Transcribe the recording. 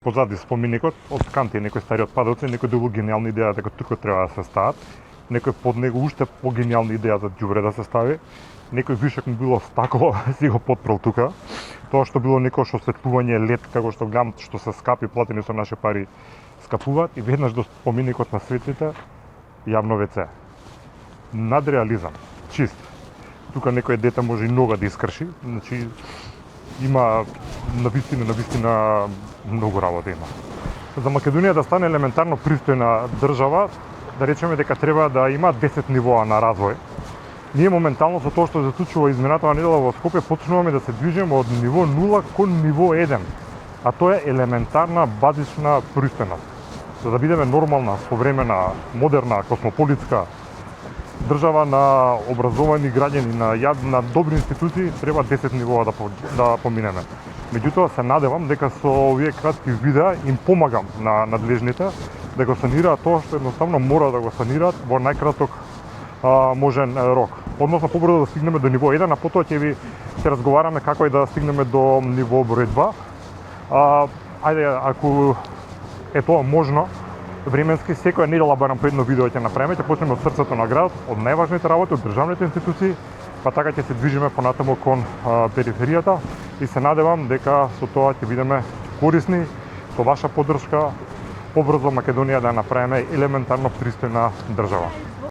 Позади споменикот, од канти некои стари отпадоци, некои добро гениални идеја дека тука треба да се стават, некој под него уште погениални идеја за ѓубре да се стави, некој вишек му било стакло, си го потпрел тука. Тоа што било некој осветлување лед, како што гледам што се скапи, платени со наши пари, скапуваат и веднаш до споменикот на светлите јавно WC. Надреализам, чист. Тука некој дете може и нога да искрши, значи има навистина многу работа има. За Македонија да стане елементарно пристојна држава, да речеме дека треба да има 10 нивоа на развој. Ние моментално со тоа што се случува изминатава недела во Скопје почнуваме да се движиме од ниво 0 кон ниво 1, а тоа е елементарна базична пристојност. За да бидеме нормална, современа, модерна, космополитска држава на образовани граѓани, на добри институции, треба 10 нивоа да поминеме. Меѓутоа се надевам дека со овие кратки видеа им помагам на надлежните да го санираат тоа што едноставно мора да го санираат во најкраток можен рок. Односно побрзо да стигнеме до ниво 1, а потоа ќе разговараме како и да стигнеме до ниво број 2. Ајде, ако е тоа можно, временски секоја недела барам по едно видео ќе направиме, ќе почнеме од срцето на градот, од најважните работи, од државните институции, па така ќе се движиме понатаму кон периферијата и се надевам дека со тоа ќе бидеме корисни, со ваша поддршка побрзо Македонија да направиме елементарно пристојна држава.